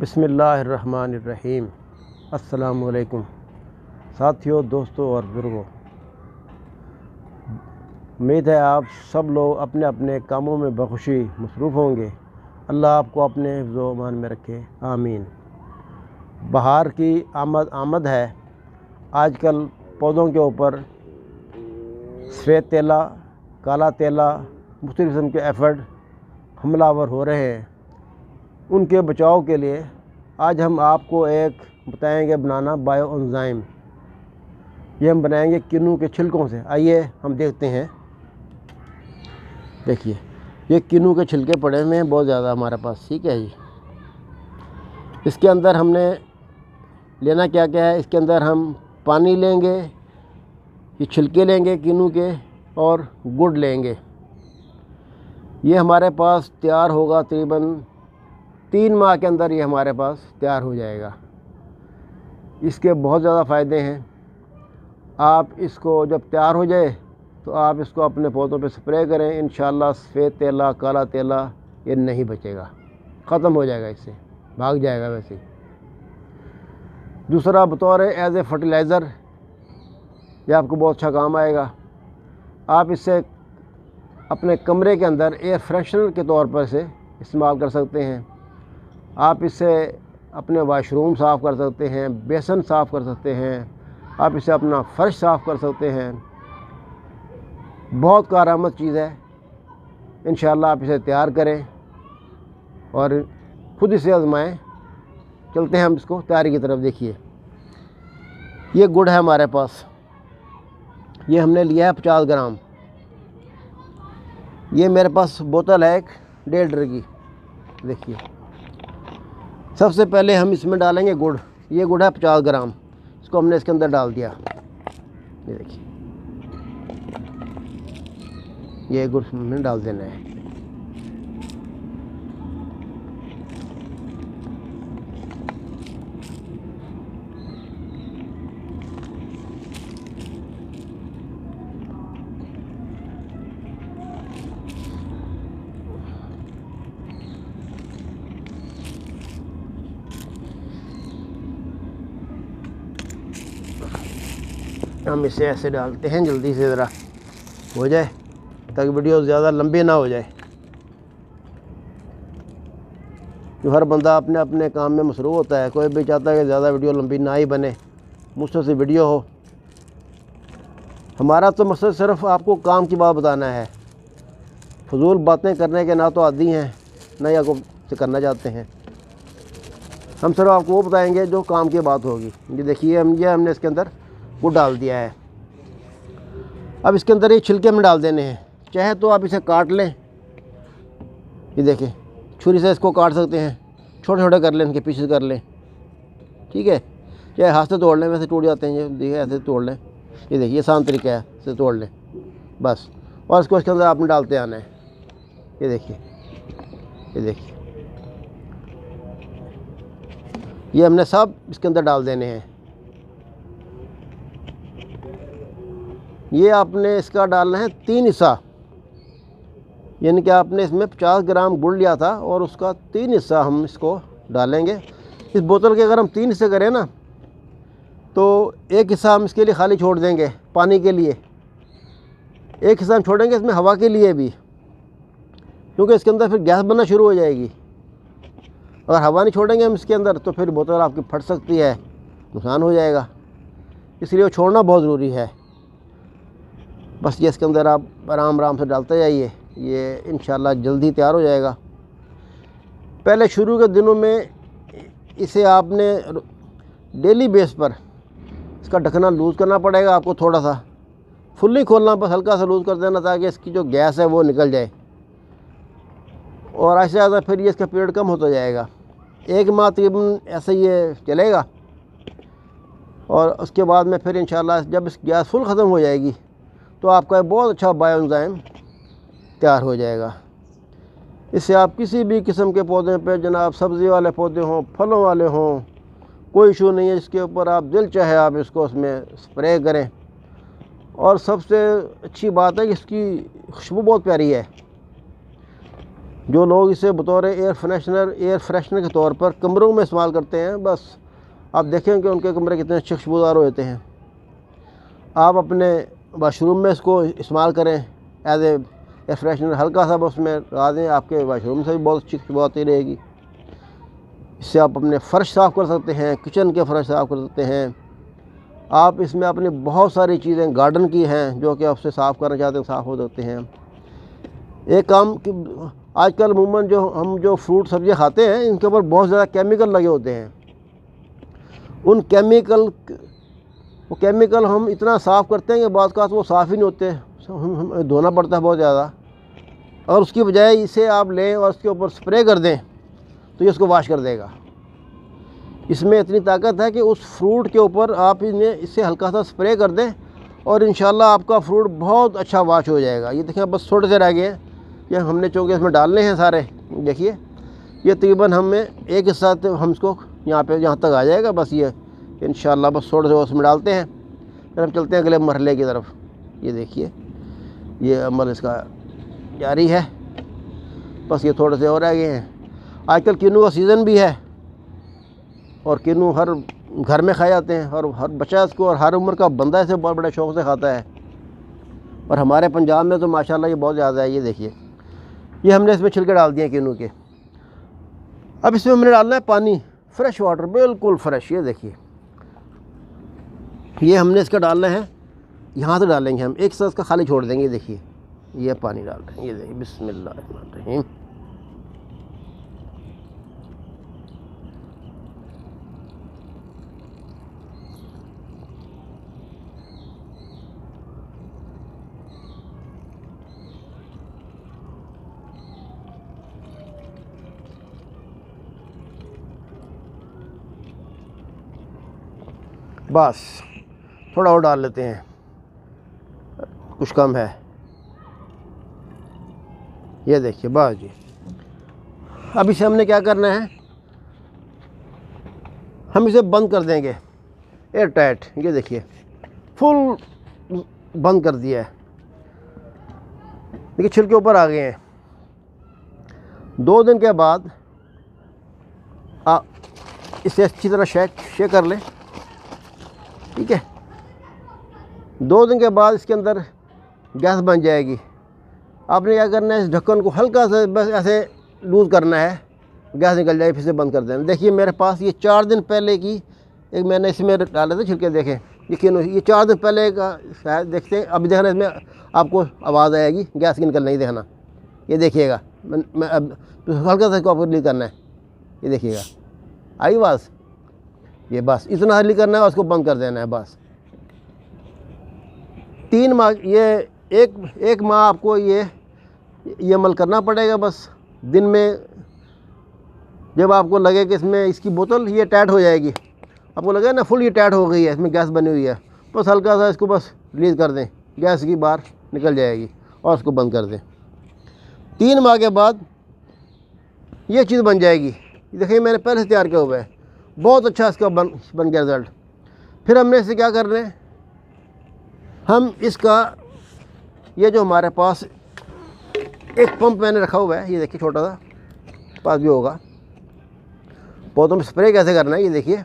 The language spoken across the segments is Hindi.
बिस्मिल्लाहिर्रहमानिर्रहीम। अस्सलामुअलैकुम साथियों, दोस्तों और बुज़ुर्गों, उम्मीद है आप सब लोग अपने अपने कामों में बखुशी मसरूफ़ होंगे। अल्लाह आपको अपने हिफ्ज़-ओ-अमान में रखे, आमीन। बहार की आमद है। आजकल पौधों के ऊपर सफ़ेद तेला, काला तेला, मुख्तलिफ़ किस्म के एफिड हमलावर हो रहे हैं। उनके बचाव के लिए आज हम आपको एक बताएंगे बनाना बायो एंजाइम। ये हम बनाएंगे किन्नू के छिलकों से। आइए हम देखते हैं। देखिए, ये किन्नू के छिलके पड़े हुए हैं बहुत ज़्यादा हमारे पास, ठीक है जी। इसके अंदर हमने लेना क्या क्या है। इसके अंदर हम पानी लेंगे, ये छिलके लेंगे किन्नू के, और गुड़ लेंगे। ये हमारे पास तैयार होगा तकरीबन 3 माह के अंदर। ये हमारे पास तैयार हो जाएगा। इसके बहुत ज़्यादा फ़ायदे हैं। आप इसको जब तैयार हो जाए तो आप इसको अपने पौधों पे स्प्रे करें। इंशाल्लाह सफ़ेद तेला, काला तेला ये नहीं बचेगा, ख़त्म हो जाएगा, इससे भाग जाएगा। वैसे दूसरा, बतौर एज ए फर्टिलाइज़र ये आपको बहुत अच्छा काम आएगा। आप इससे अपने कमरे के अंदर एयर फ्रेशनर के तौर पर से इस्तेमाल कर सकते हैं। आप इससे अपने वाशरूम साफ़ कर सकते हैं, बेसन साफ़ कर सकते हैं, आप इससे अपना फ़र्श साफ़ कर सकते हैं। बहुत कारआमद चीज़ है। इंशाल्लाह आप इसे तैयार करें और ख़ुद इसे आजमाएं। चलते हैं हम इसको तैयारी की तरफ। देखिए, ये गुड़ है हमारे पास। ये हमने लिया है 50 ग्राम। ये मेरे पास बोतल है एक 1.5 लीटर की। देखिए, सबसे पहले हम इसमें डालेंगे गुड़। ये गुड़ है 50 ग्राम। इसको हमने इसके अंदर डाल दिया। ये देखिए, ये गुड़ हमने डाल देना है। हम इसे ऐसे डालते हैं, जल्दी से ज़रा हो जाए ताकि वीडियो ज़्यादा लंबी ना हो जाए। जो हर बंदा अपने अपने काम में मसरूफ़ होता है। कोई भी चाहता है कि ज़्यादा वीडियो लंबी ना ही बने, मुझसे से वीडियो हो। हमारा तो मकसद सिर्फ आपको काम की बात बताना है। फजूल बातें करने के ना तो आदी हैं, ना ही आपको से करना चाहते हैं। हम सिर्फ आपको वो बताएंगे जो काम की बात होगी। ये देखिए, हमने इसके अंदर गुड़ डाल दिया है। अब इसके अंदर ये छिलके में डाल देने हैं। चाहे तो आप इसे काट लें। ये देखें, छुरी से इसको काट सकते हैं, छोटे छोटे कर लें, इनके पीसेस कर लें, ठीक है। चाहे हाथ से तोड़ लें, वैसे टूट जाते हैं। ये देखिए, ऐसे तोड़ लें। ये देखिए, आसान तरीका है, इसे तोड़ लें बस। और इसको इसके अंदर आपने डालते आना है। ये देखिए, ये देखिए, ये हमने सब इसके अंदर डाल देने हैं। ये आपने इसका डालना है 3 हिस्सा। यानी कि आपने इसमें 50 ग्राम गुड़ लिया था और उसका 3 हिस्सा हम इसको डालेंगे। इस बोतल के अगर हम 3 हिस्से करें ना, तो 1 हिस्सा हम इसके लिए खाली छोड़ देंगे पानी के लिए। 1 हिस्सा हम छोड़ेंगे इसमें हवा के लिए भी, क्योंकि इसके अंदर फिर गैस बनना शुरू हो जाएगी। अगर हवा नहीं छोड़ेंगे हम इसके अंदर तो फिर बोतल आपकी फट सकती है, नुकसान हो जाएगा। इसलिए वो छोड़ना बहुत ज़रूरी है। बस ये इसके अंदर आप आराम आराम से डालते जाइए। ये इंशाल्लाह जल्दी तैयार हो जाएगा। पहले शुरू के दिनों में इसे आपने डेली बेस पर इसका ढकना लूज़ करना पड़ेगा आपको। थोड़ा सा फुल नहीं खोलना, बस हल्का सा लूज़ कर देना ताकि इसकी जो गैस है वो निकल जाए। और ऐसे ज़्यादा फिर ये इसका पीरियड कम होता जाएगा। 1 माह तकरीबन ऐसे ये चलेगा। और उसके बाद में फिर इंशाल्लाह जब इस गैस फुल ख़त्म हो जाएगी तो आपका बहुत अच्छा बायो एंजाइम तैयार हो जाएगा। इससे आप किसी भी किस्म के पौधे पे, जनाब सब्ज़ी वाले पौधे हों, फलों वाले हों, कोई इशू नहीं है। इसके ऊपर आप दिल चाहे आप इसको उसमें स्प्रे करें। और सबसे अच्छी बात है कि इसकी खुशबू बहुत प्यारी है। जो लोग इसे बतौर एयर फ्रेशनर के तौर पर कमरों में इस्तेमाल करते हैं, बस आप देखें कि उनके कमरे कितने खुशबूदार होते हैं। आप अपने वाशरूम में इसको इस्तेमाल करें एज एयर फ्रेशनर, हल्का सा बस उसमें लगा दें, आपके वाशरूम से भी बहुत अच्छी खुशबू आती रहेगी। इससे आप अपने फ़र्श साफ़ कर सकते हैं, किचन के फ़र्श साफ़ कर सकते हैं। आप इसमें अपनी बहुत सारी चीज़ें गार्डन की हैं जो कि आपसे साफ़ करना चाहते हैं, साफ़ हो सकते हैं। एक काम कि आजकल अमूमन जो फ्रूट सब्ज़ियाँ खाते हैं, इनके ऊपर बहुत ज़्यादा केमिकल लगे होते हैं। वो केमिकल हम इतना साफ़ करते हैं कि बाद का वो साफ़ ही नहीं होते, हमें धोना पड़ता है बहुत ज़्यादा। और उसकी बजाय इसे आप लें और उसके ऊपर स्प्रे कर दें तो ये उसको वाश कर देगा। इसमें इतनी ताकत है कि उस फ्रूट के ऊपर आप इन्हें इससे हल्का सा स्प्रे कर दें और इंशाल्लाह आपका फ्रूट बहुत अच्छा वाश हो जाएगा। ये देखें बस थोड़े से रह गए हैं, ये हमने चूँकि इसमें डालने हैं सारे। देखिए ये तकरीबन हमें एक हिस्सा हम इसको यहाँ तक आ जाएगा। बस ये इंशाल्लाह बस थोड़े से उसमें डालते हैं, फिर हम चलते हैं अगले मरहले की तरफ। ये देखिए ये अमल इसका जारी है, बस ये थोड़े से और रह गए हैं। आजकल किन्नू का सीज़न भी है और किन्नू हर घर में खाए जाते हैं और हर बच्चा इसको और हर उम्र का बंदा इसे बहुत बड़े शौक़ से खाता है। और हमारे पंजाब में तो माशाल्लाह ये बहुत ज़्यादा है। ये देखिए ये हमने इसमें छिलके डाल दिए किन्नू के। अब इसमें हमने डालना है पानी, फ्रेश वाटर, बिल्कुल फ्रेश। ये देखिए ये हमने इसका डालना है, यहाँ से डालेंगे हम, एक साथ इसका खाली छोड़ देंगे। देखिए ये पानी डाल रहे हैं, ये देखिए बिस्मिल्लाहिर्रहमानिर्रहीम। बस थोड़ा और डाल लेते हैं, कुछ कम है। ये देखिए बस जी। अब इसे हमने क्या करना है, हम इसे बंद कर देंगे एयर टाइट। ये देखिए फुल बंद कर दिया है। देखिए छिलके ऊपर आ गए हैं। 2 दिन के बाद आप इसे अच्छी तरह शेक कर लें, ठीक है। 2 दिन के बाद इसके अंदर गैस बन जाएगी। आपने क्या करना है, इस ढक्कन को हल्का सा बस ऐसे लूज़ करना है, गैस निकल जाए, फिर से बंद कर देना। देखिए मेरे पास ये 4 दिन पहले की एक मैंने इसमें डाले थे छिलके, देखें ये 4 दिन पहले का शायद, देखते हैं अभी देखना, इसमें आपको आवाज़ आएगी गैस की निकल नहीं, देखना। ये देखिएगा मैं अब हल्का सा इसको आपको रिलीज करना है। ये देखिएगा आई आवाज़, ये बस इतना हल्ली करना है और उसको बंद कर देना है बस। 3 माह ये एक माह आपको ये अमल करना पड़ेगा। बस दिन में जब आपको लगे कि इसमें इसकी बोतल ये टाइट हो जाएगी, आपको लगे ना फुल ये टाइट हो गई है, इसमें गैस बनी हुई है, बस हल्का सा इसको बस रिलीज़ कर दें, गैस की बाहर निकल जाएगी और उसको बंद कर दें। 3 माह के बाद ये चीज़ बन जाएगी। देखिए मैंने पहले से तैयार किया हुआ है, बहुत अच्छा इसका बन गया रिज़ल्ट। फिर हमने इसे क्या करना है, हम इसका ये जो हमारे पास एक पंप मैंने रखा हुआ है, ये देखिए छोटा सा, पास भी होगा। पौधों में स्प्रे कैसे करना है, ये देखिए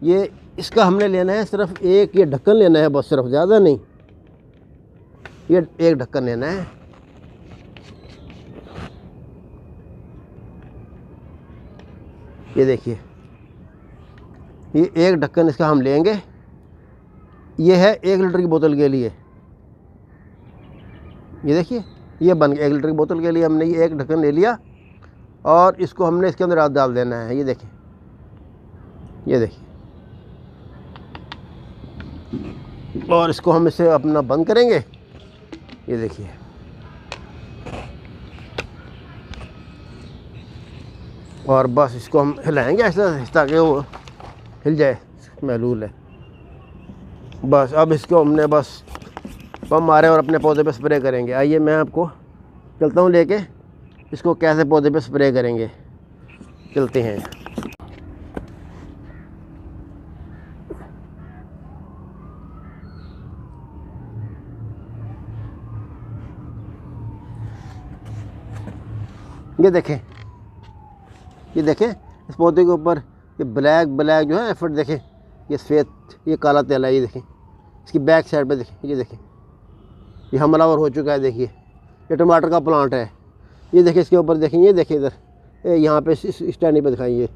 ये इसका हमने लेना है सिर्फ एक ये ढक्कन लेना है बस, सिर्फ ज़्यादा नहीं, ये एक ढक्कन लेना है। ये देखिए ये एक ढक्कन इसका हम लेंगे। ये है 1 लीटर की बोतल के लिए। ये देखिए ये बन गया 1 लीटर की बोतल के लिए। हमने ये एक ढक्कन ले लिया और इसको हमने इसके अंदर डाल देना है। ये देखिए और इसको हम इसे अपना बंद करेंगे। ये देखिए और बस इसको हम हिलाएंगे ऐसा ताकि वो हिल जाए, महलूल है। बस अब इसको हमने बस पंप मारे और अपने पौधे पे स्प्रे करेंगे। आइए मैं आपको चलता हूँ लेके, इसको कैसे पौधे पे स्प्रे करेंगे, चलते हैं। ये देखें इस पौधे के ऊपर ये ब्लैक जो है एफर्ट देखें, ये सफ़ेद ये काला तेल है, ये देखें इसकी बैक साइड पे देखें, ये देखें ये हमलावर हो चुका है। देखिए ये टमाटर का प्लांट है, ये देखिए इसके ऊपर देखें, ये देखिए इधर यहाँ पे स्टैंडिंग पे दिखाइए,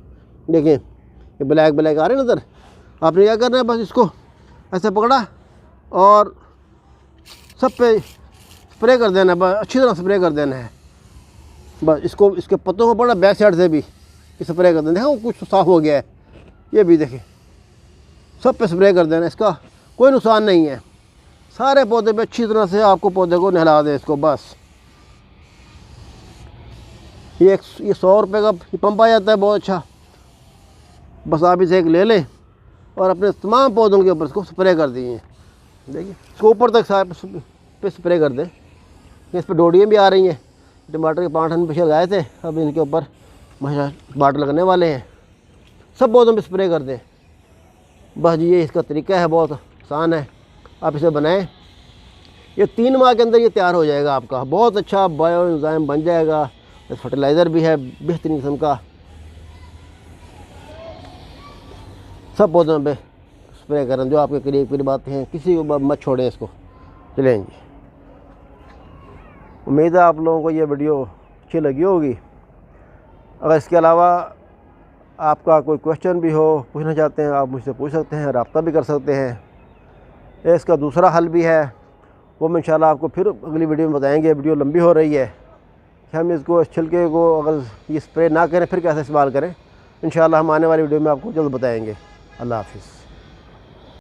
देखें ये ब्लैक आ रहे हैं नज़र। आपने क्या करना है, बस इसको ऐसे पकड़ा और सब पे स्प्रे कर देना है, बस अच्छी तरह स्प्रे कर देना है। बस इसको इसके पत्तों को पड़ा बैक साइड से भी स्प्रे कर देना। देखो कुछ साफ़ हो गया है, ये भी देखें सब पे स्प्रे कर देना, इसका कोई नुकसान नहीं है। सारे पौधे पे अच्छी तरह से आपको पौधे को नहला दें इसको। बस ये 100 रुपये का पंप आ जाता है, बहुत अच्छा। बस आप इसे एक ले लें और अपने तमाम पौधों के ऊपर इसको स्प्रे कर दीजिए। देखिए इसको ऊपर तक सारे पे स्प्रे कर दें। इस पर डोडियाँ भी आ रही हैं, टमाटर के 5 टन पीछे लगाए थे, अब इनके ऊपर बाट लगने वाले हैं। सब पौधों पे स्प्रे कर दें। बस ये इसका तरीका है, बहुत आसान है, आप इसे बनाएं। ये 3 माह के अंदर ये तैयार हो जाएगा आपका, बहुत अच्छा बायो एंजाइम बन जाएगा। फर्टिलाइज़र भी है बेहतरीन किस्म का। सब पौधों पे स्प्रे करें जो आपके करीब आते हैं, किसी को मत छोड़ें इसको। चलें जी, उम्मीद है आप लोगों को ये वीडियो अच्छी लगी होगी। अगर इसके अलावा आपका कोई क्वेश्चन भी हो, पूछना चाहते हैं, आप मुझसे पूछ सकते हैं, रब्ता भी कर सकते हैं। इसका दूसरा हल भी है, वो हम इंशाल्लाह आपको फिर अगली वीडियो में बताएंगे। वीडियो लंबी हो रही है कि हम इसको इस छिलके को अगर ये स्प्रे ना करें फिर कैसे इस्तेमाल करें। इंशाल्लाह हम आने वाली वीडियो में आपको जल्द बताएंगे। अल्लाह हाफ़िज़।